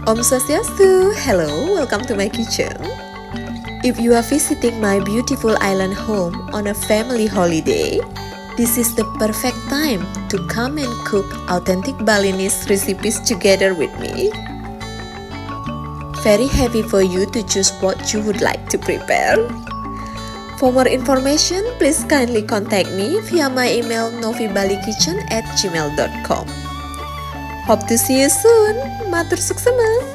Om Swastiastu! Hello, welcome to my kitchen. If you are visiting my beautiful island home on a family holiday, this is the perfect time to come and cook authentic Balinese recipes together with me. Very happy for you to choose what you would like to prepare. For more information, please kindly contact me via my email novibalikitchen@gmail.com. Hope to see you soon. Matur suksema.